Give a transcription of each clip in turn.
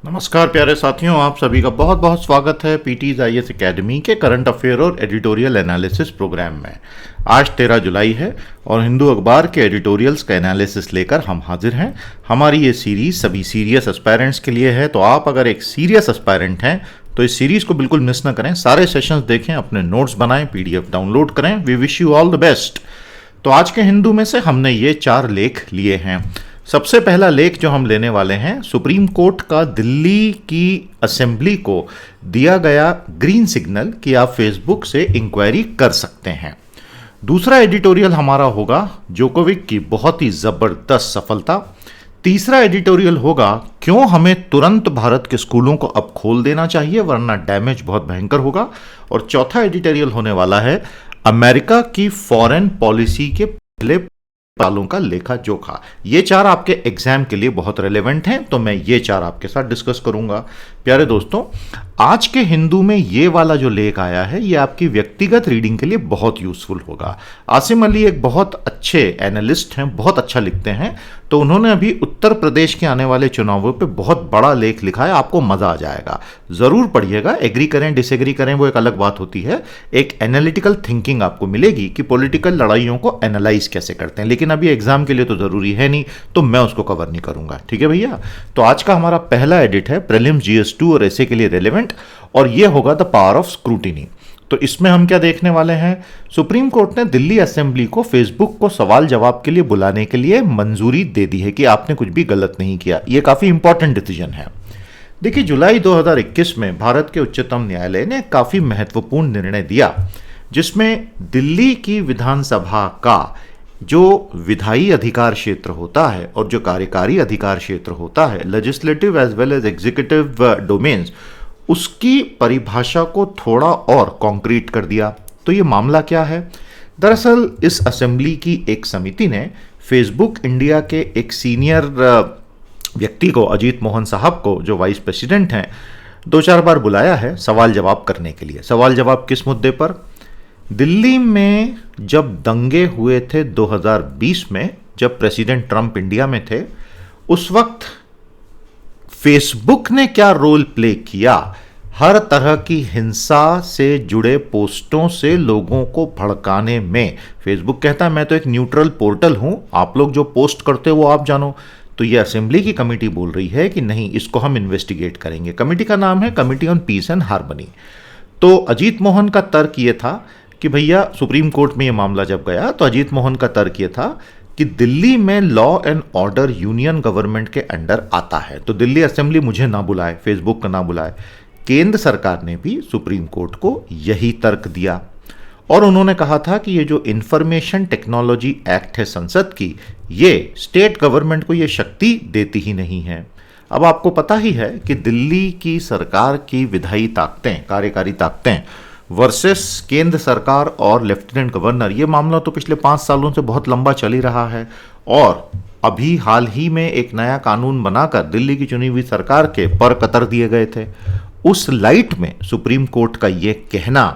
नमस्कार प्यारे साथियों, आप सभी का बहुत बहुत स्वागत है पीटीज आईएएस एकेडमी के करंट अफेयर और एडिटोरियल एनालिसिस प्रोग्राम में। आज 13 जुलाई है और हिंदू अखबार के एडिटोरियल्स का एनालिसिस लेकर हम हाजिर हैं। हमारी ये सीरीज सभी सीरियस एस्पायरेंट्स के लिए है, तो आप अगर एक सीरियस एस्पायरेंट हैं तो इस सीरीज को बिल्कुल मिस ना करें। सारे सेशंस देखें, अपने नोट्स बनाएं, पीडीएफ डाउनलोड करें। We wish you all the best. तो आज के हिंदू में से हमने ये 4 लेख लिए हैं। सबसे पहला लेख जो हम लेने वाले हैं, सुप्रीम कोर्ट का दिल्ली की असेंबली को दिया गया ग्रीन सिग्नल कि आप फेसबुक से इंक्वायरी कर सकते हैं। दूसरा एडिटोरियल हमारा होगा जोकोविक की बहुत ही जबरदस्त सफलता। तीसरा एडिटोरियल होगा क्यों हमें तुरंत भारत के स्कूलों को अब खोल देना चाहिए वरना डैमेज बहुत भयंकर होगा। और चौथा एडिटोरियल होने वाला है अमेरिका की फॉरेन पॉलिसी के पहले सालों का लेखा जोखा। ये 4 आपके एग्जाम के लिए बहुत रेलेवेंट हैं, तो मैं ये 4 आपके साथ डिस्कस करूंगा। प्यारे दोस्तों, आज के हिंदू में ये वाला जो लेख आया है ये आपकी व्यक्तिगत रीडिंग के लिए बहुत यूजफुल होगा। आसिम अली एक बहुत अच्छे एनालिस्ट हैं, बहुत अच्छा लिखते हैं, तो उन्होंने अभी उत्तर प्रदेश के आने वाले चुनावों पे बहुत बड़ा लेख लिखा है। आपको मजा आ जाएगा, जरूर पढ़िएगा। एग्री करें डिसएग्री करें वो एक अलग बात होती है, एक एनालिटिकल थिंकिंग आपको मिलेगी कि पॉलिटिकल लड़ाइयों को एनालाइज कैसे करते हैं। लेकिन अभी एग्जाम के लिए तो जरूरी है नहीं, तो मैं उसको कवर नहीं करूंगा। ठीक है भैया। तो आज का हमारा पहला एडिट है प्रीलिम्स GS2 और ऐसे के लिए रेलेवेंट, और ये होगा द पावर ऑफ स्क्रूटिनी। तो इसमें हम क्या देखने वाले हैं, सुप्रीम कोर्ट ने दिल्ली असेंबली को फेसबुक को सवाल जवाब के लिए बुलाने के लिए मंजूरी दे दी है कि आपने कुछ भी गलत नहीं किया। यह काफी इंपॉर्टेंट डिसीजन है। देखिए, जुलाई 2021 में भारत के उच्चतम न्यायालय ने काफी महत्वपूर्ण निर्णय दिया, जिसमें दिल्ली की विधानसभा का जो विधायी अधिकार क्षेत्र होता है और जो कार्यकारी अधिकार क्षेत्र होता है, legislative as well as executive domains, उसकी परिभाषा को थोड़ा और कॉन्क्रीट कर दिया। तो ये मामला क्या है? दरअसल इस असेंबली की एक समिति ने फेसबुक इंडिया के एक सीनियर व्यक्ति को, अजीत मोहन साहब को, जो वाइस प्रेसिडेंट हैं, 2-4 बार बुलाया है सवाल जवाब करने के लिए। सवाल जवाब किस मुद्दे पर? दिल्ली में जब दंगे हुए थे 2020 में, जब प्रेसिडेंट ट्रंप इंडिया में थे, उस वक्त फेसबुक ने क्या रोल प्ले किया हर तरह की हिंसा से जुड़े पोस्टों से लोगों को भड़काने में। फेसबुक कहता है मैं तो एक न्यूट्रल पोर्टल हूं, आप लोग जो पोस्ट करते हो वो आप जानो। तो ये असेंबली की कमेटी बोल रही है कि नहीं, इसको हम इन्वेस्टिगेट करेंगे। कमेटी का नाम है committee on peace and harmony. तो अजीत मोहन का तर्क ये था कि भैया, सुप्रीम कोर्ट में ये मामला जब गया तो अजीत मोहन का तर्क ये था कि दिल्ली में law and order union government के अंडर आता है, तो दिल्ली असेंबली मुझे ना बुलाए, फेसबुक का ना बुलाए। केंद्र सरकार ने भी सुप्रीम कोर्ट को यही तर्क दिया और उन्होंने कहा था कि ये जो इंफॉर्मेशन टेक्नोलॉजी एक्ट है संसद की, ये स्टेट गवर्नमेंट को ये शक्ति देती ही नहीं है। अब आपको पता ही है कि दिल्ली की सरकार की विधायी ताकतें, कार्यकारी ताकतें वर्सेस केंद्र सरकार और लेफ्टिनेंट गवर्नर, ये मामला तो पिछले 5 सालों से बहुत लंबा चल ही रहा है। और अभी हाल ही में एक नया कानून बनाकर दिल्ली की चुनी हुई सरकार के पर कतर दिए गए थे। उस लाइट में सुप्रीम कोर्ट का ये कहना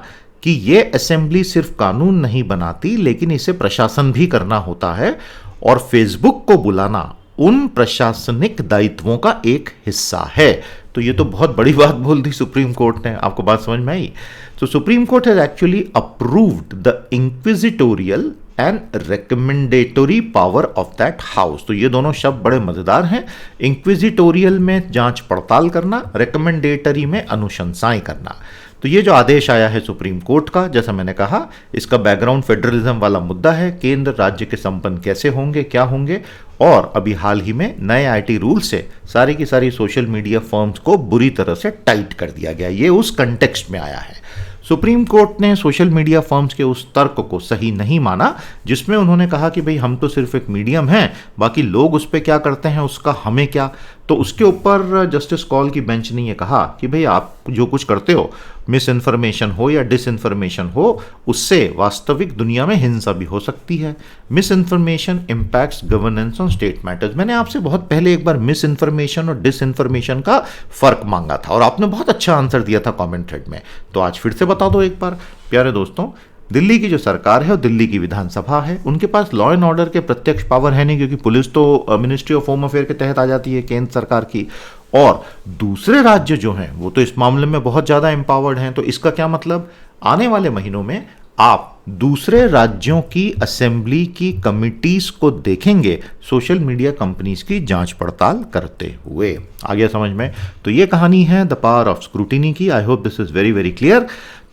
कि ये असेंबली सिर्फ कानून नहीं बनाती लेकिन इसे प्रशासन भी करना होता है, और फेसबुक को बुलाना उन प्रशासनिक दायित्वों का एक हिस्सा है। तो ये तो बहुत बड़ी बात बोल दी सुप्रीम कोर्ट ने। आपको बात समझ में आई? तो Supreme Court has actually approved the inquisitorial and recommendatory power of that house. तो ये दोनों शब्द बड़े मजेदार हैं। इंक्विजिटोरियल में जांच पड़ताल करना, रिकमेंडेटरी में अनुशंसाएं करना। तो ये जो आदेश आया है सुप्रीम कोर्ट का, जैसा मैंने कहा, इसका बैकग्राउंड फेडरलिज्म वाला मुद्दा है। केंद्र राज्य के संबंध कैसे होंगे, क्या होंगे, और अभी हाल ही में नए आईटी रूल से सारी की सारी सोशल मीडिया फर्म्स को बुरी तरह से टाइट कर दिया गया। ये उस कंटेक्स्ट में आया है। सुप्रीम कोर्ट ने सोशल मीडिया फर्म्स के उस तर्क को सही नहीं माना जिसमें उन्होंने कहा कि भाई हम तो सिर्फ एक मीडियम हैं, बाकी लोग उस पर क्या करते हैं उसका हमें क्या। तो उसके ऊपर जस्टिस कॉल की बेंच ने यह कहा कि भाई आप जो कुछ करते हो, मिस इन्फॉर्मेशन हो या डिस इन्फॉर्मेशन हो, उससे वास्तविक दुनिया में हिंसा भी हो सकती है। Miss information impacts governance on state matters. मैंने आपसे बहुत पहले एक बार मिस इन्फॉर्मेशन और डिस इन्फॉर्मेशन का फर्क मांगा था और आपने बहुत अच्छा आंसर दिया था कमेंट थ्रेड में, तो आज फिर से बता दो एक बार। प्यारे दोस्तों, दिल्ली की जो सरकार है और दिल्ली की विधानसभा है, उनके पास लॉ एंड ऑर्डर के प्रत्यक्ष पावर है नहीं, क्योंकि पुलिस तो मिनिस्ट्री ऑफ होम अफेयर के तहत आ जाती है केंद्र सरकार की। और दूसरे राज्य जो हैं वो तो इस मामले में बहुत ज़्यादा एम्पावर्ड हैं। तो इसका क्या मतलब, आने वाले महीनों में आप दूसरे राज्यों की असेंबली की कमिटीज को देखेंगे सोशल मीडिया कंपनीज की जांच पड़ताल करते हुए। आ गया समझ में? तो ये कहानी है द पावर ऑफ स्क्रूटिनी की। I hope this is very very clear.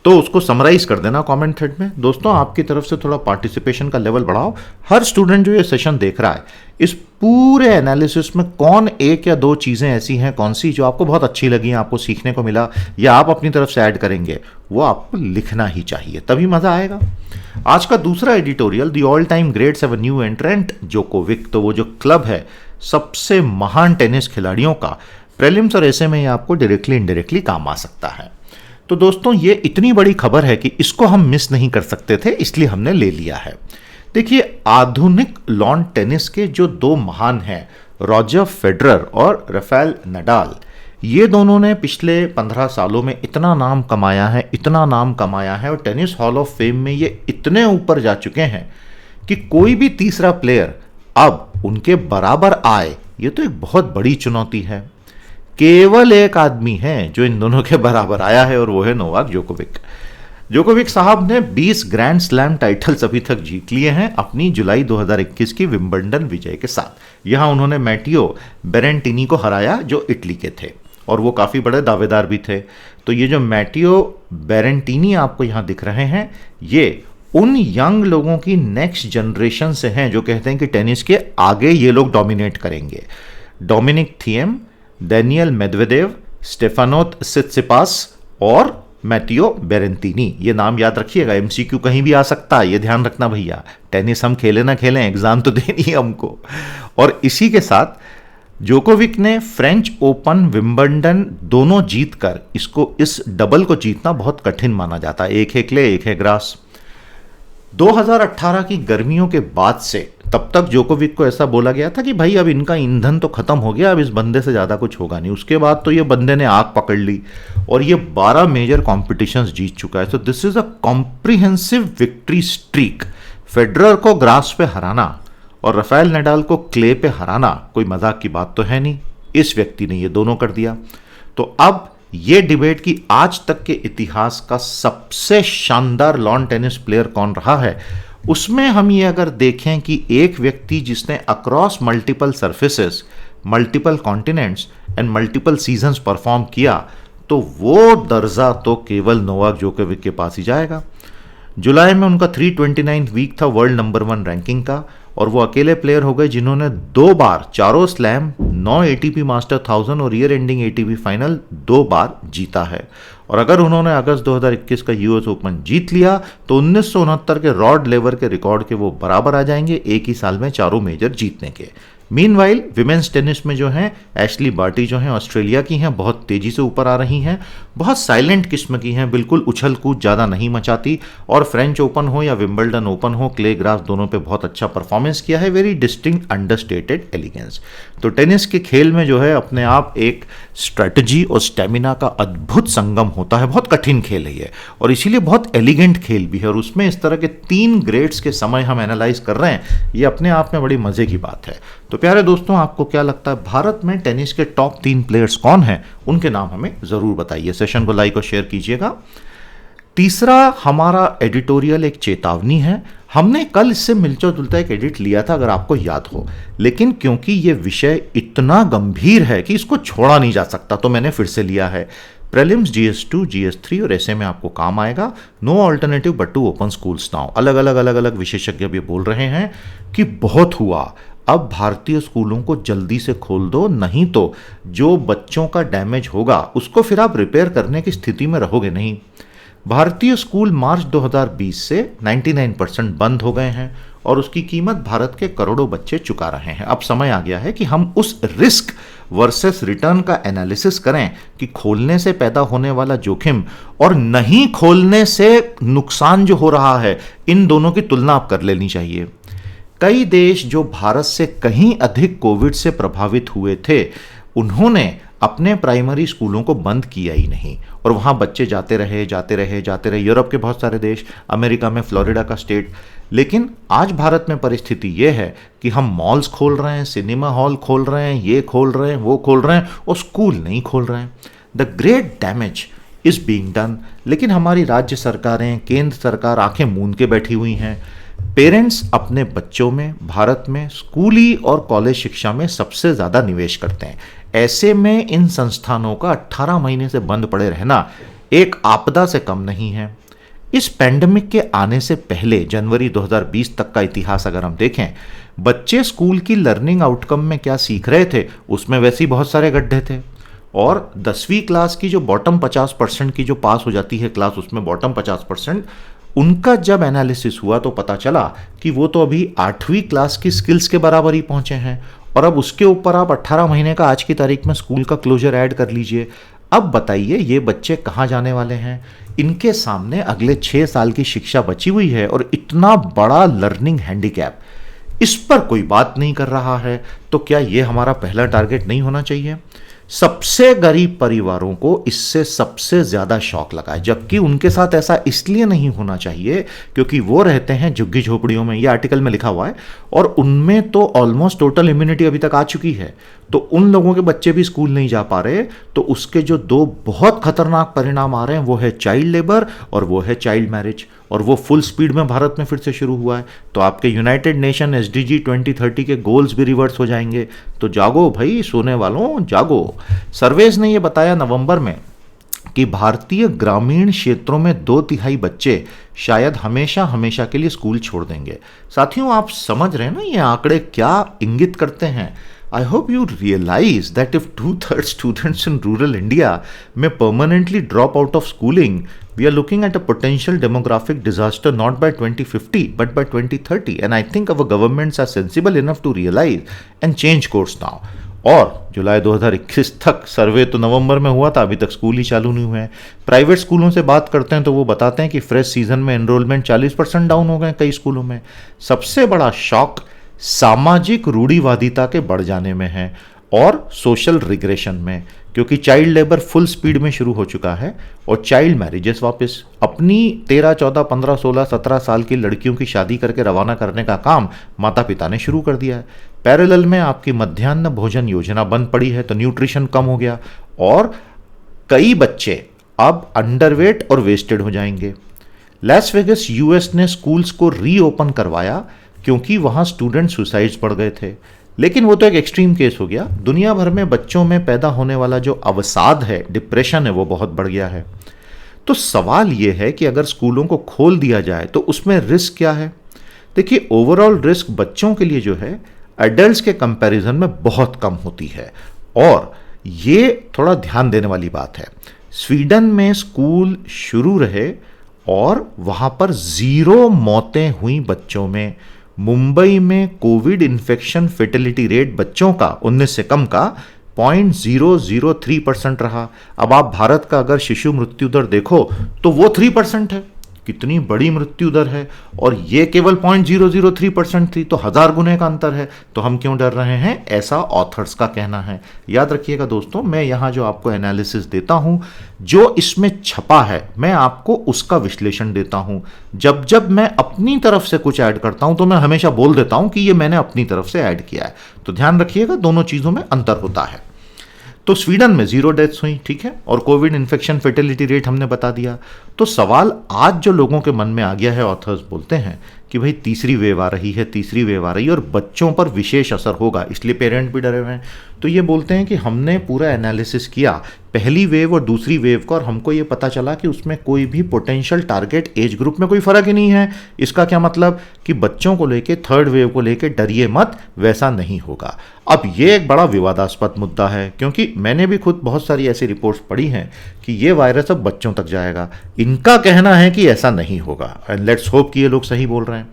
तो उसको समराइज कर देना कमेंट थ्रेड में। दोस्तों, आपकी तरफ से थोड़ा पार्टिसिपेशन का लेवल बढ़ाओ। हर स्टूडेंट जो ये सेशन देख रहा है, इस पूरे एनालिसिस में कौन एक या दो चीज़ें ऐसी हैं, कौन सी जो आपको बहुत अच्छी लगी, आपको सीखने को मिला, या आप अपनी तरफ से ऐड करेंगे, वो आपको लिखना ही चाहिए, तभी मज़ा आएगा। आज का दूसरा editorial, the all time greats have a new एंट्रेंट Djokovic. तो वो जो क्लब है सबसे महान टेनिस खिलाड़ियों का, प्रीलिम्स और ऐसे में ये आपको डायरेक्टली इनडायरेक्टली काम आ सकता है। तो दोस्तों, ये इतनी बड़ी खबर है कि इसको हम मिस नहीं कर सकते थे, इसलिए हमने ले लिया है। देखिए, आधुनिक लॉन टेनिस के जो दो महान हैं, रॉजर फेडरर और राफेल नडाल, ये दोनों ने पिछले 15 सालों में इतना नाम कमाया है, इतना नाम कमाया है, और टेनिस हॉल ऑफ फेम में ये इतने ऊपर जा चुके हैं कि कोई भी तीसरा प्लेयर अब उनके बराबर आए, ये तो एक बहुत बड़ी चुनौती है। केवल एक आदमी है जो इन दोनों के बराबर आया है, और वो है नोवाक जोकोविक। जोकोविक साहब ने 20 ग्रैंड स्लैम टाइटल्स अभी तक जीत लिए हैं अपनी जुलाई 2021 की विंबलडन विजय के साथ। यहां उन्होंने मैटियो बेरेंटिनी को हराया जो इटली के थे, और वो काफ़ी बड़े दावेदार भी थे। तो ये जो मैटियो बेरेंटिनी आपको यहाँ दिख रहे हैं, ये उन यंग लोगों की नेक्स्ट जनरेशन से हैं जो कहते हैं कि टेनिस के आगे ये लोग डोमिनेट करेंगे। Dominic Thiem, Daniil Medvedev, Stefanos Tsitsipas और मैटियो बेरेंटिनी, ये नाम याद रखिएगा, एमसीक्यू कहीं भी आ सकता है, ये ध्यान रखना भैया। टेनिस हम खेले ना खेलें, एग्जाम तो देनी है हमको। और इसी के साथ जोकोविक ने फ्रेंच ओपन, विंबलडन दोनों जीतकर, इसको इस डबल को जीतना बहुत कठिन माना जाता है। एक है क्ले, एक है ग्रास। 2018 की गर्मियों के बाद से तब तक जोकोविक को ऐसा बोला गया था कि भाई अब इनका ईंधन तो खत्म हो गया, अब इस बंदे से ज़्यादा कुछ होगा नहीं। उसके बाद तो ये बंदे ने आग पकड़ ली और ये 12 मेजर कॉम्पिटिशन्स जीत चुका है। तो this is a comprehensive victory streak. Federer को ग्रास पे हराना और राफेल नडाल को क्ले पे हराना कोई मजाक की बात तो है नहीं। इस व्यक्ति ने ये दोनों कर दिया। तो अब ये डिबेट कि आज तक के इतिहास का सबसे शानदार लॉन टेनिस प्लेयर कौन रहा है, उसमें हम ये अगर देखें कि एक व्यक्ति जिसने across multiple surfaces, multiple continents and multiple seasons perform किया, तो वो दर्जा तो केवल नोवाक जोकोविक के पास ही जाएगा। जुलाई में उनका 329 वीक था वर्ल्ड नंबर 1 रैंकिंग का, और वो अकेले प्लेयर हो गए जिन्होंने 2 बार चारों स्लैम, 9 एटीपी मास्टर 1000 और ईयर एंडिंग एटीपी फाइनल 2 बार जीता है। और अगर उन्होंने अगस्त 2021 का यूएस ओपन जीत लिया तो 1969 के रॉड लेवर के रिकॉर्ड के वो बराबर आ जाएंगे एक ही साल में चारों मेजर जीतने के। मीनवाइल विमेंस टेनिस में जो हैं एशली बार्टी जो हैं ऑस्ट्रेलिया की हैं, बहुत तेजी से ऊपर आ रही हैं, बहुत साइलेंट किस्म की हैं, बिल्कुल उछल कूद ज़्यादा नहीं मचाती। और फ्रेंच ओपन हो या विंबलडन ओपन हो, क्ले ग्रास दोनों पे बहुत अच्छा परफॉर्मेंस किया है। Very distinct understated elegance. तो टेनिस के खेल में जो है अपने आप एक स्ट्रेटजी और स्टेमिना का अद्भुत संगम होता है। बहुत कठिन खेल है ये, और इसीलिए बहुत एलिगेंट खेल भी है। और उसमें इस तरह के 3 ग्रेड्स के समय हम एनालाइज कर रहे हैं, ये अपने आप में बड़ी मजे की बात है। तो प्यारे दोस्तों, आपको क्या लगता है भारत में टेनिस के टॉप 3 प्लेयर्स कौन हैं? उनके नाम हमें जरूर बताइए। सेशन को लाइक और शेयर कीजिएगा। तीसरा हमारा एडिटोरियल एक चेतावनी है। हमने कल इससे मिलता जुलता एक एडिट लिया था, अगर आपको याद हो, लेकिन क्योंकि ये विषय इतना गंभीर है कि इसको छोड़ा नहीं जा सकता, तो मैंने फिर से लिया है। प्रीलिम्स, GS2, GS3 और ऐसे में आपको काम आएगा। No alternative but to open schools now. अलग अलग विशेषज्ञ भी बोल रहे हैं कि बहुत हुआ, अब भारतीय स्कूलों को जल्दी से खोल दो, नहीं तो जो बच्चों का डैमेज होगा उसको फिर आप रिपेयर करने की स्थिति में रहोगे नहीं। भारतीय स्कूल मार्च 2020 से 99% बंद हो गए हैं और उसकी कीमत भारत के करोड़ों बच्चे चुका रहे हैं। अब समय आ गया है कि हम उस रिस्क वर्सेस रिटर्न का एनालिसिस करें कि खोलने से पैदा होने वाला जोखिम और नहीं खोलने से नुकसान जो हो रहा है, इन दोनों की तुलना आप कर लेनी चाहिए। कई देश जो भारत से कहीं अधिक कोविड से प्रभावित हुए थे, उन्होंने अपने प्राइमरी स्कूलों को बंद किया ही नहीं और वहाँ बच्चे जाते रहे। यूरोप के बहुत सारे देश, अमेरिका में फ्लोरिडा का स्टेट, लेकिन आज भारत में परिस्थिति ये है कि हम मॉल्स खोल रहे हैं, सिनेमा हॉल खोल रहे हैं, ये खोल रहे हैं, वो खोल रहे हैं और स्कूल नहीं खोल रहे हैं। The great damage is being done. लेकिन हमारी राज्य सरकारें, केंद्र सरकार आंखें मूंद के बैठी हुई हैं। पेरेंट्स अपने बच्चों में भारत में स्कूली और कॉलेज शिक्षा में सबसे ज़्यादा निवेश करते हैं। ऐसे में इन संस्थानों का 18 महीने से बंद पड़े रहना एक आपदा से कम नहीं है। इस पैंडेमिक के आने से पहले जनवरी 2020 तक का इतिहास अगर हम देखें, बच्चे स्कूल की लर्निंग आउटकम में क्या सीख रहे थे उसमें वैसे ही बहुत सारे गड्ढे थे। और 10वीं क्लास की जो बॉटम 50% की जो पास हो जाती है क्लास, उसमें बॉटम 50%, उनका जब एनालिसिस हुआ तो पता चला कि वो तो अभी 8वीं क्लास की स्किल्स के बराबर ही पहुंचे हैं। और अब उसके ऊपर आप 18 महीने का आज की तारीख में स्कूल का क्लोजर ऐड कर लीजिए। अब बताइए ये बच्चे कहाँ जाने वाले हैं? इनके सामने अगले 6 साल की शिक्षा बची हुई है और इतना बड़ा लर्निंग हैंडीकैप, इस पर कोई बात नहीं कर रहा है। तो क्या ये हमारा पहला टारगेट नहीं होना चाहिए? सबसे गरीब परिवारों को इससे सबसे ज्यादा शॉक लगा है, जबकि उनके साथ ऐसा इसलिए नहीं होना चाहिए क्योंकि वो रहते हैं झुग्गी झोपड़ियों में, ये आर्टिकल में लिखा हुआ है, और उनमें तो ऑलमोस्ट टोटल इम्यूनिटी अभी तक आ चुकी है। तो उन लोगों के बच्चे भी स्कूल नहीं जा पा रहे, तो उसके जो 2 बहुत खतरनाक परिणाम आ रहे हैं वो है चाइल्ड लेबर और वो है चाइल्ड मैरिज, और वो फुल स्पीड में भारत में फिर से शुरू हुआ है। तो आपके यूनाइटेड नेशन SDG 2030 के गोल्स भी रिवर्स हो जाएंगे। तो जागो भाई, सोने वालों जागो। सर्वेज ने यह बताया नवंबर में कि भारतीय ग्रामीण क्षेत्रों में 2/3 बच्चे शायद हमेशा हमेशा के लिए स्कूल छोड़ देंगे। साथियों, आप समझ रहे हैं ना ये आंकड़े क्या इंगित करते हैं? I hope you realize that if 2/3 students in rural India may permanently drop out of schooling, we are looking at a potential demographic disaster not by 2050 but by 2030, and I think our governments are sensible enough to realize and change course now. और जुलाई 2021 तक सर्वे तो नवंबर में हुआ था, अभी तक school ही चालू नहीं हुए हैं। प्राइवेट स्कूलों से बात करते हैं तो वो बताते हैं कि फ्रेश सीजन में एनरोलमेंट 40% डाउन हो गए कई स्कूलों में। सबसे बड़ा शॉक सामाजिक रूढ़िवादिता के बढ़ जाने में है और सोशल रिग्रेशन में, क्योंकि चाइल्ड लेबर फुल स्पीड में शुरू हो चुका है और चाइल्ड मैरिजेस वापस अपनी 13, 14, 15, 16, 17 साल की लड़कियों की शादी करके रवाना करने का काम माता पिता ने शुरू कर दिया है। पैरेलल में आपकी मध्याह्न भोजन योजना बंद पड़ी है तो न्यूट्रिशन कम हो गया और कई बच्चे अब अंडरवेट और वेस्टेड हो जाएंगे। लास वेगस यूएस ने स्कूल्स को रीओपन करवाया क्योंकि वहां स्टूडेंट सुसाइड्स बढ़ गए थे, लेकिन वो तो एक एक्सट्रीम केस हो गया। दुनिया भर में बच्चों में पैदा होने वाला जो अवसाद है, डिप्रेशन है, वो बहुत बढ़ गया है। तो सवाल ये है कि अगर स्कूलों को खोल दिया जाए तो उसमें रिस्क क्या है? देखिए, ओवरऑल रिस्क बच्चों के लिए जो है एडल्ट्स के कंपैरिजन में बहुत कम होती है, और ये थोड़ा ध्यान देने वाली बात है। स्वीडन में स्कूल शुरू रहे और वहां पर 0 मौतें हुई बच्चों में। मुंबई में कोविड इन्फेक्शन फेटेलिटी रेट बच्चों का 19 से कम का 0.003% रहा। अब आप भारत का अगर शिशु मृत्यु दर देखो तो वो 3% है। कितनी बड़ी मृत्यु दर है, और ये केवल 0.003% थी, तो 1000 गुने का अंतर है। तो हम क्यों डर रहे हैं, ऐसा ऑथर्स का कहना है। याद रखिएगा दोस्तों, मैं यहां जो आपको एनालिसिस देता हूं, जो इसमें छपा है, मैं आपको उसका विश्लेषण देता हूं। जब जब मैं अपनी तरफ से कुछ ऐड करता हूं तो मैं हमेशा बोल देता हूं कि ये मैंने अपनी तरफ से ऐड किया है। तो ध्यान रखिएगा, दोनों चीजों में अंतर होता है। तो स्वीडन में 0 डेथ्स हुई, ठीक है, और कोविड इन्फेक्शन फेटेलिटी रेट हमने बता दिया। तो सवाल आज जो लोगों के मन में आ गया है, ऑथर्स बोलते हैं कि भाई तीसरी वेव आ रही है, तीसरी वेव आ रही है और बच्चों पर विशेष असर होगा, इसलिए पेरेंट भी डरे हुए हैं। तो ये बोलते हैं कि हमने पूरा एनालिसिस किया पहली वेव और दूसरी वेव का, और हमको ये पता चला कि उसमें कोई भी पोटेंशियल टारगेट एज ग्रुप में कोई फर्क ही नहीं है। इसका क्या मतलब कि बच्चों को लेके, थर्ड वेव को लेके डरिए मत, वैसा नहीं होगा। अब ये एक बड़ा विवादास्पद मुद्दा है, क्योंकि मैंने भी खुद बहुत सारी ऐसी रिपोर्ट्स पढ़ी हैं कि ये वायरस अब बच्चों तक जाएगा। इनका कहना है कि ऐसा नहीं होगा, एंड लेट्स होप कि ये लोग सही बोल रहे हैं।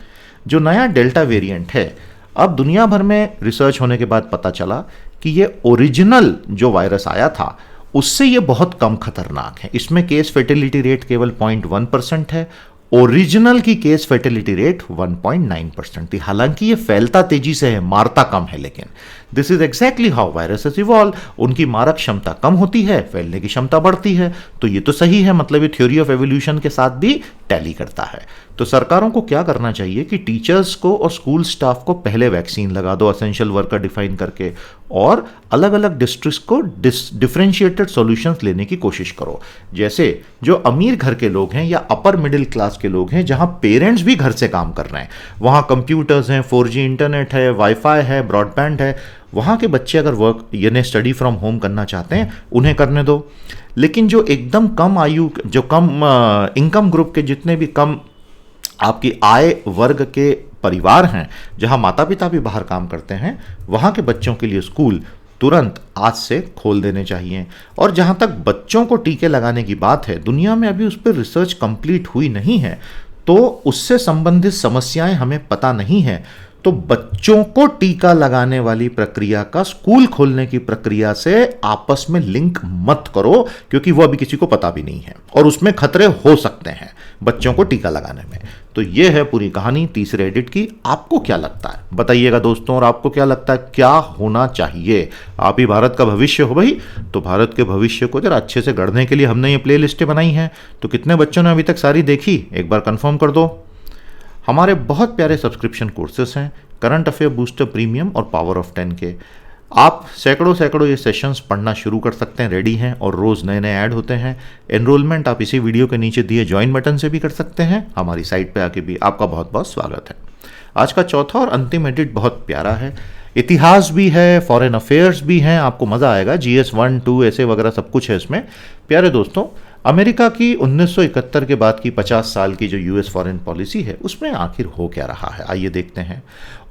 जो नया डेल्टा वेरिएंट है, अब दुनिया भर में रिसर्च होने के बाद पता चला कि ये ओरिजिनल जो वायरस आया था उससे ये बहुत कम खतरनाक है। इसमें केस फेटेलिटी रेट केवल 0.1% है, ओरिजिनल की केस फेटेलिटी रेट 1.9% थी। हालांकि ये फैलता तेजी से है, मारता कम है। लेकिन this is exactly how viruses evolve. उनकी मारक क्षमता कम होती है, फैलने की क्षमता बढ़ती है। तो ये तो सही है, मतलब ये थ्योरी ऑफ एवोल्यूशन के साथ भी टैली करता है। तो सरकारों को क्या करना चाहिए कि टीचर्स को और स्कूल स्टाफ को पहले वैक्सीन लगा दो, असेंशियल वर्कर डिफाइन करके, और अलग अलग डिस्ट्रिक्ट्स को डिफरेंशिएटेड सॉल्यूशंस लेने की कोशिश करो। जैसे जो अमीर घर के लोग हैं या अपर मिडिल क्लास के लोग हैं, जहां पेरेंट्स भी घर से काम कर रहे हैं, वहां कंप्यूटर्स हैं, 4G इंटरनेट है, वाईफाई है, ब्रॉडबैंड है, वहां के बच्चे अगर वर्क यानी स्टडी फ्रॉम होम करना चाहते हैं, उन्हें करने दो। लेकिन जो एकदम कम आयु, जो कम इनकम ग्रुप के, जितने भी कम आपकी आय वर्ग के परिवार हैं, जहां माता पिता भी बाहर काम करते हैं, वहां के बच्चों के लिए स्कूल तुरंत आज से खोल देने चाहिए। और जहां तक बच्चों को टीके लगाने की बात है, दुनिया में अभी उस पर रिसर्च कंप्लीट हुई नहीं है, तो उससे संबंधित समस्याएं हमें पता नहीं है। तो बच्चों को टीका लगाने वाली प्रक्रिया का स्कूल खोलने की प्रक्रिया से आपस में लिंक मत करो, क्योंकि वो अभी किसी को पता भी नहीं है और उसमें खतरे हो सकते हैं बच्चों को टीका लगाने में। तो ये है पूरी कहानी तीसरे एडिट की। आपको क्या लगता है बताइएगा दोस्तों, और आपको क्या लगता है क्या होना चाहिए? आप ही भारत का भविष्य हो भाई, तो भारत के भविष्य को जरा अच्छे से गढ़ने के लिए हमने ये प्ले लिस्टें बनाई हैं। तो कितने बच्चों ने अभी तक सारी देखी, एक बार कंफर्म कर दो। हमारे बहुत प्यारे सब्सक्रिप्शन कोर्सेस हैं, करंट अफेयर बूस्टर प्रीमियम और पावर ऑफ 10 के। आप सैकड़ों ये सेशंस पढ़ना शुरू कर सकते हैं, रेडी हैं, और रोज़ नए नए ऐड होते हैं। एनरोलमेंट आप इसी वीडियो के नीचे दिए ज्वाइन बटन से भी कर सकते हैं, हमारी साइट पे आके भी। आपका बहुत बहुत स्वागत है। आज का चौथा और अंतिम एडिट बहुत प्यारा है, इतिहास भी है, फॉरेन अफेयर्स भी हैं, आपको मज़ा आएगा। GS 1, 2 ऐसे वगैरह सब कुछ है इसमें। प्यारे दोस्तों, अमेरिका की 1971 के बाद की 50 साल की जो US फॉरेन पॉलिसी है, उसमें आखिर हो क्या रहा है, आइए देखते हैं।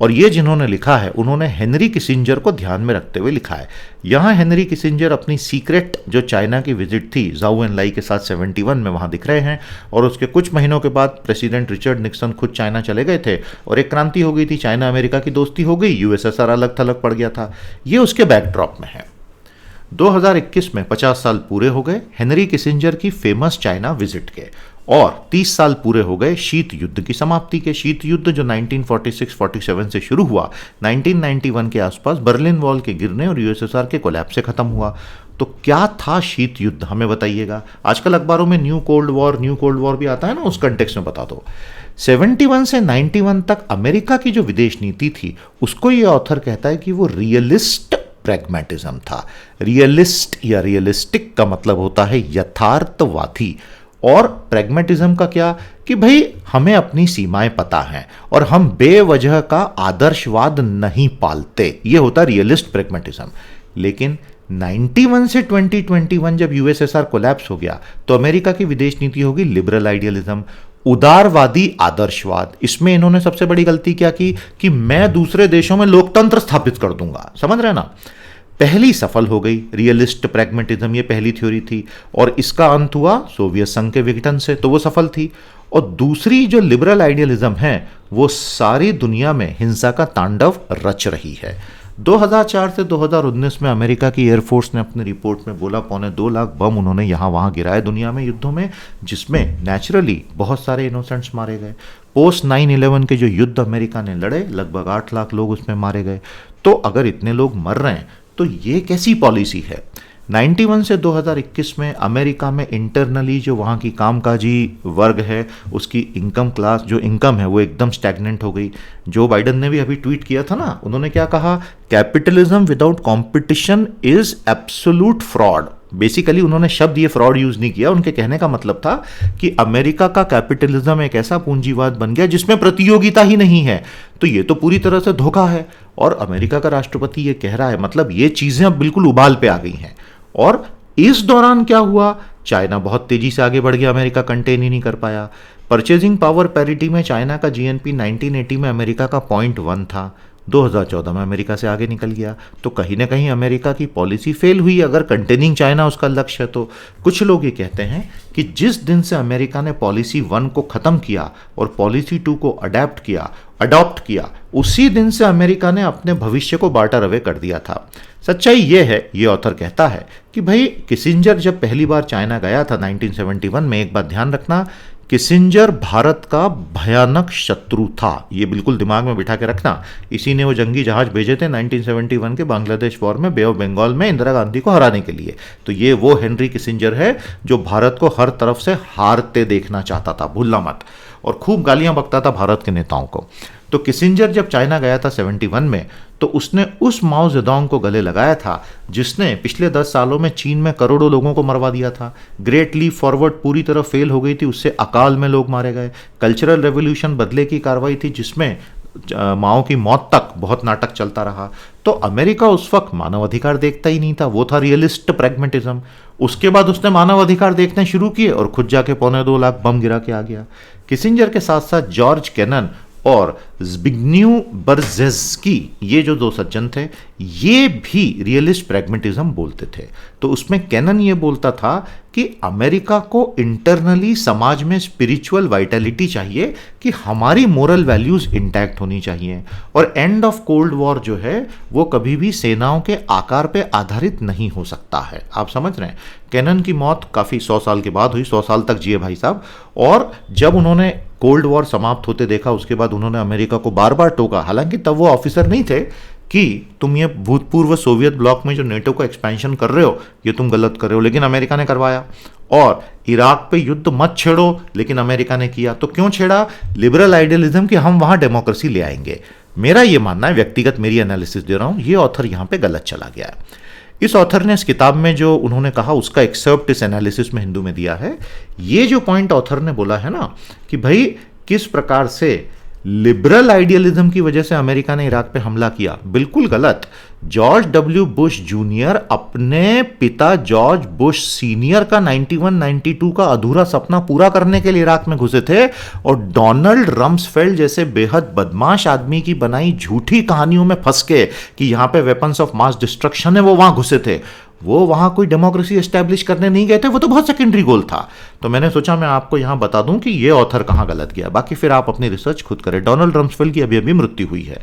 और ये जिन्होंने लिखा है, उन्होंने हेनरी किसिंजर को ध्यान में रखते हुए लिखा है। यहाँ हेनरी किसिंजर अपनी सीक्रेट जो चाइना की विजिट थी जाओ एन लाई के साथ 71 में, वहाँ दिख रहे हैं। और उसके कुछ महीनों के बाद प्रेसिडेंट रिचर्ड निक्सन खुद चाइना चले गए थे और एक क्रांति हो गई थी, चाइना अमेरिका की दोस्ती हो गई, USSR अलग थलग पड़ गया था। ये उसके बैकड्रॉप में है। 2021 में 50 साल पूरे हो गए हेनरी किसिंजर की फेमस चाइना विजिट के, और 30 साल पूरे हो गए शीत युद्ध की समाप्ति के। शीत युद्ध जो 1946-47 से शुरू हुआ, 1991 के आसपास बर्लिन वॉल के गिरने और USSR के कोलैप्स से खत्म हुआ। तो क्या था शीत युद्ध, हमें बताइएगा। आजकल अखबारों में न्यू कोल्ड वॉर भी आता है ना, उस कंटेक्स्ट में बता दो। 71 से 91 तक अमेरिका की जो विदेश नीति थी, उसको ये ऑथर कहता है कि वो रियलिस्ट प्रैग्मेटिज्म था। रियलिस्ट या रियलिस्टिक का मतलब होता है यथार्थवादी, और प्रैग्मेटिज्म का क्या कि भाई हमें अपनी सीमाएं पता हैं और हम बेवजह का आदर्शवाद नहीं पालते, ये होता रियलिस्ट प्रैग्मेटिज्म। लेकिन 91 से 2021 जब USSR कोलैप्स हो गया, तो अमेरिका की विदेश नीति होगी लिबरल आइडियलिज्म, उदारवादी आदर्शवाद। इसमें इन्होंने सबसे बड़ी गलती क्या की कि मैं दूसरे देशों में लोकतंत्र स्थापित कर दूंगा, समझ रहे ना। पहली सफल हो गई रियलिस्ट प्रैग्मेटिज्म, ये पहली थ्योरी थी, और इसका अंत हुआ सोवियत संघ के विघटन से, तो वो सफल थी। और दूसरी जो लिबरल आइडियलिज्म है, वो सारी दुनिया में हिंसा का तांडव रच रही है। 2004 से 2019 में अमेरिका की एयरफोर्स ने अपनी रिपोर्ट में बोला 2.25 लाख बम उन्होंने यहाँ वहाँ गिराए दुनिया में युद्धों में, जिसमें नेचुरली बहुत सारे इनोसेंट्स मारे गए। पोस्ट 9/11 के जो युद्ध अमेरिका ने लड़े, लगभग 8 लाख लोग उसमें मारे गए। तो अगर इतने लोग मर रहे हैं, तो ये कैसी पॉलिसी है। 91 से 2021 में अमेरिका में इंटरनली जो वहाँ की कामकाजी वर्ग है, उसकी इनकम क्लास जो इनकम है वो एकदम स्टैग्नेंट हो गई। जो बाइडन ने भी अभी ट्वीट किया था ना, उन्होंने क्या कहा, capitalism without competition is absolute fraud. Basically उन्होंने शब्द ये फ्रॉड यूज नहीं किया, उनके कहने का मतलब था कि अमेरिका का कैपिटलिज्म एक ऐसा पूंजीवाद बन गया जिसमें प्रतियोगिता ही नहीं है। तो ये तो पूरी तरह से धोखा है, और अमेरिका का राष्ट्रपति ये कह रहा है, मतलब ये चीजें अब बिल्कुल उबाल पे आ गई हैं। और इस दौरान क्या हुआ, चाइना बहुत तेजी से आगे बढ़ गया, अमेरिका कंटेन ही नहीं कर पाया। परचेजिंग पावर पैरिटी में चाइना का GNP 1980 में अमेरिका का 0.1 था, 2014 में अमेरिका से आगे निकल गया। तो कहीं ना कहीं अमेरिका की पॉलिसी फेल हुई, अगर कंटेनिंग चाइना उसका लक्ष्य है तो। कुछ लोग ये कहते हैं कि जिस दिन से अमेरिका ने पॉलिसी 1 को ख़त्म किया और पॉलिसी 2 को अडॉप्ट किया, उसी दिन से अमेरिका ने अपने भविष्य को बार्टर अवे कर दिया था। सच्चाई ये है, ये ऑथर कहता है कि भाई किसिंजर जब पहली बार चाइना गया था 1971 में, एक बात ध्यान रखना किसिंजर भारत का भयानक शत्रु था, ये बिल्कुल दिमाग में बिठा के रखना। इसी ने वो जंगी जहाज भेजे थे 1971 के बांग्लादेश वॉर में बे ऑफ बंगाल में इंदिरा गांधी को हराने के लिए। तो ये वो हेनरी किसिंजर है जो भारत को हर तरफ से हारते देखना चाहता था, भूलना मत, और खूब गालियां बकता था भारत के नेताओं को। तो किसिंजर जब चाइना गया था 71 में, तो उसने उस माओ जेडोंग को गले लगाया था जिसने पिछले 10 सालों में चीन में करोड़ों लोगों को मरवा दिया था। ग्रेट लीप फॉरवर्ड पूरी तरह फेल हो गई थी, उससे अकाल में लोग मारे गए। कल्चरल रेवोल्यूशन बदले की कार्रवाई थी जिसमें माओ की मौत तक बहुत नाटक चलता रहा। तो अमेरिका उस वक्त मानवाधिकार देखता ही नहीं था, वो था रियलिस्ट प्रैग्मेटिज्म। उसके बाद उसने मानवाधिकार देखने शुरू किए और खुद जाके 2.25 लाख बम गिरा के आ गया। किसिंजर के साथ साथ जॉर्ज कैनन और ज़्बिग्niew बर्जेज़्की, ये जो दो सज्जन थे, ये भी रियलिस्ट प्रैग्मेटिज्म बोलते थे। तो उसमें कैनन ये बोलता था कि अमेरिका को इंटरनली समाज में स्पिरिचुअल वाइटलिटी चाहिए, कि हमारी मोरल वैल्यूज इंटैक्ट होनी चाहिए, और एंड ऑफ कोल्ड वॉर जो है वो कभी भी सेनाओं के आकार पे आधारित नहीं हो सकता है। आप समझ रहे हैं, कैनन की मौत काफ़ी 100 साल के बाद हुई, 100 साल तक जिए भाई साहब। और जब उन्होंने कोल्ड वॉर समाप्त होते देखा, उसके बाद उन्होंने अमेरिका को बार बार टोका, हालांकि तब वो ऑफिसर नहीं थे, कि तुम ये भूतपूर्व सोवियत ब्लॉक में जो नेटो का एक्सपेंशन कर रहे हो ये तुम गलत कर रहे हो, लेकिन अमेरिका ने करवाया। और इराक पे युद्ध मत छेड़ो, लेकिन अमेरिका ने किया। तो क्यों छेड़ा? लिबरल आइडियलिज्म कि हम वहां डेमोक्रेसी ले आएंगे। मेरा ये मानना है, व्यक्तिगत मेरी एनालिसिस दे रहा हूं, ये ऑथर यहां पे गलत चला गया है। इस ऑथर ने इस किताब में जो उन्होंने कहा उसका एक्सेप्ट इस एनालिसिस में हिंदू में दिया है। ये जो पॉइंट ऑथर ने बोला है ना कि भाई किस प्रकार से लिबरल आइडियलिज्म की वजह से अमेरिका ने इराक पे हमला किया, बिल्कुल गलत। जॉर्ज डब्ल्यू बुश जूनियर अपने पिता जॉर्ज बुश सीनियर का 91-92 का अधूरा सपना पूरा करने के लिए इराक में घुसे थे, और डोनाल्ड रम्सफेल्ड जैसे बेहद बदमाश आदमी की बनाई झूठी कहानियों में फंस के कि यहां पे वेपन्स ऑफ मास डिस्ट्रक्शन है, वो वहां घुसे थे। वो वहां कोई डेमोक्रेसी एस्टैब्लिश करने नहीं गए थे, वो तो बहुत सेकेंडरी गोल था। तो मैंने सोचा मैं आपको यहां बता दूं कि ये ऑथर कहां गलत गया, बाकी फिर आप अपनी रिसर्च खुद करें। डोनाल्ड रम्सफेल्ड की अभी अभी मृत्यु हुई है।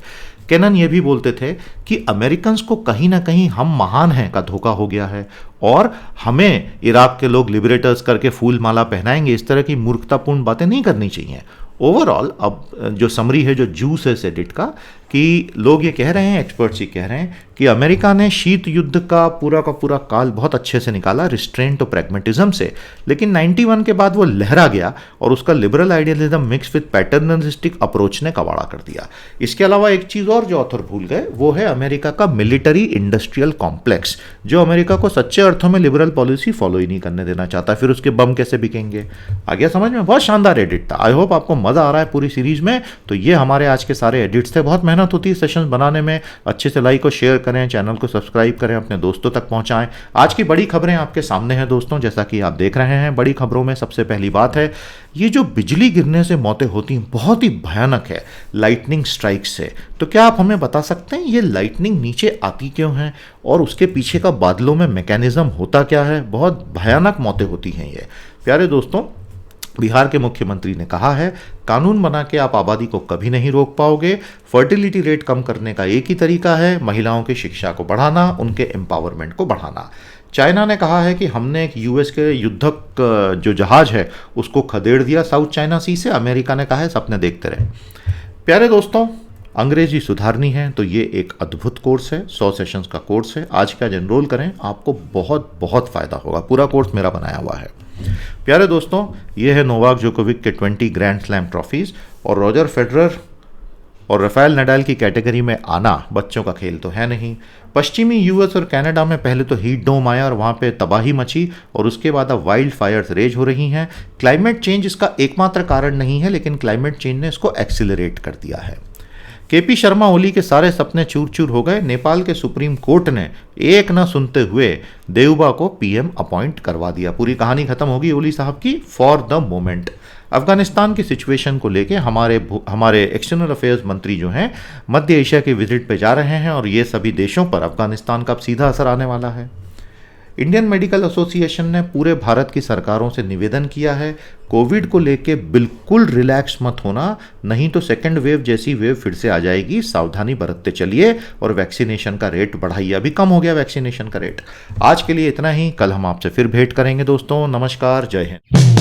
कैनन ये भी बोलते थे कि अमेरिकन को कहीं ना कहीं हम महान हैं का धोखा हो गया है, और हमें इराक के लोग लिबरेटर्स करके फूल माला पहनाएंगे, इस तरह की मूर्खतापूर्ण बातें नहीं करनी चाहिए। ओवरऑल अब जो समरी है जो जूस है एडिट का, कि लोग ये कह रहे हैं, एक्सपर्ट्स ये कह रहे हैं कि अमेरिका ने शीत युद्ध का पूरा काल बहुत अच्छे से निकाला रिस्ट्रेंट और प्रैग्मेटिज्म से, लेकिन 91 के बाद वो लहरा गया और उसका liberal idealism mix with paternalistic approach ने कबाड़ा कर दिया। इसके अलावा एक चीज और जो ऑथर भूल गए वो है अमेरिका का मिलिट्री इंडस्ट्रियल कॉम्प्लेक्स, जो अमेरिका को सच्चे अर्थों में लिबरल पॉलिसी फॉलो ही नहीं करने देना चाहता। फिर उसके बम कैसे बिकेंगे? आ गया समझ में? बहुत शानदार एडिट था। आई होप आपको मजा आ रहा है पूरी सीरीज में। तो ये हमारे आज के सारे एडिट्स थे। बहुत मेहनत होती है सेशंस बनाने में। अच्छे से लाइक और शेयर करें, चैनल को सब्सक्राइब करें, अपने दोस्तों तक पहुंचाएं। आज की बड़ी खबरें आपके सामने हैं दोस्तों, जैसा कि आप देख रहे हैं। बड़ी खबरों में सबसे पहली बात है, ये जो बिजली गिरने से मौतें होती हैं बहुत ही भयानक है, लाइटनिंग स्ट्राइक से। तो क्या आप हमें बता सकते हैं ये लाइटनिंग नीचे आती क्यों है और उसके पीछे का बादलों में मैकेनिज्म होता क्या है? बहुत भयानक मौतें होती हैं ये। प्यारे दोस्तों, बिहार के मुख्यमंत्री ने कहा है, कानून बना के आप आबादी को कभी नहीं रोक पाओगे। फर्टिलिटी रेट कम करने का एक ही तरीका है, महिलाओं की शिक्षा को बढ़ाना, उनके एम्पावरमेंट को बढ़ाना। चाइना ने कहा है कि हमने एक यूएस के युद्धक जो जहाज है उसको खदेड़ दिया साउथ चाइना सी से। अमेरिका ने कहा है सपने देखते रहे। प्यारे दोस्तों, अंग्रेजी सुधारनी है तो ये एक अद्भुत कोर्स है, 100 सेशंस का कोर्स है। आज का एनरोल करें, आपको बहुत बहुत फायदा होगा। पूरा कोर्स मेरा बनाया हुआ है। प्यारे दोस्तों, ये है नोवाक जोकोविक के 20 ग्रैंड स्लैम ट्रॉफीज, और रॉजर फेडरर और राफेल नडाल की कैटेगरी में आना बच्चों का खेल तो है नहीं। पश्चिमी यूएस और कनाडा में पहले तो हीट डोम आया और वहाँ पे तबाही मची, और उसके बाद अब वाइल्ड फायर्स रेज हो रही हैं। क्लाइमेट चेंज इसका एकमात्र कारण नहीं है, लेकिन क्लाइमेट चेंज ने इसको एक्सिलरेट कर दिया है। केपी शर्मा ओली के सारे सपने चूर चूर हो गए। नेपाल के सुप्रीम कोर्ट ने एक न सुनते हुए देउबा को पीएम अपॉइंट करवा दिया। पूरी कहानी खत्म होगी ओली साहब की फॉर द मोमेंट। अफगानिस्तान की सिचुएशन को लेके हमारे एक्सटर्नल अफेयर्स मंत्री जो हैं मध्य एशिया के विजिट पे जा रहे हैं, और ये सभी देशों पर अफगानिस्तान का अब सीधा असर आने वाला है। इंडियन मेडिकल एसोसिएशन ने पूरे भारत की सरकारों से निवेदन किया है, कोविड को लेके बिल्कुल रिलैक्स मत होना, नहीं तो सेकेंड वेव जैसी वेव फिर से आ जाएगी। सावधानी बरतते चलिए और वैक्सीनेशन का रेट बढ़ाइए। अभी कम हो गया वैक्सीनेशन का रेट। आज के लिए इतना ही, कल हम आपसे फिर भेंट करेंगे दोस्तों। नमस्कार, जय हिंद।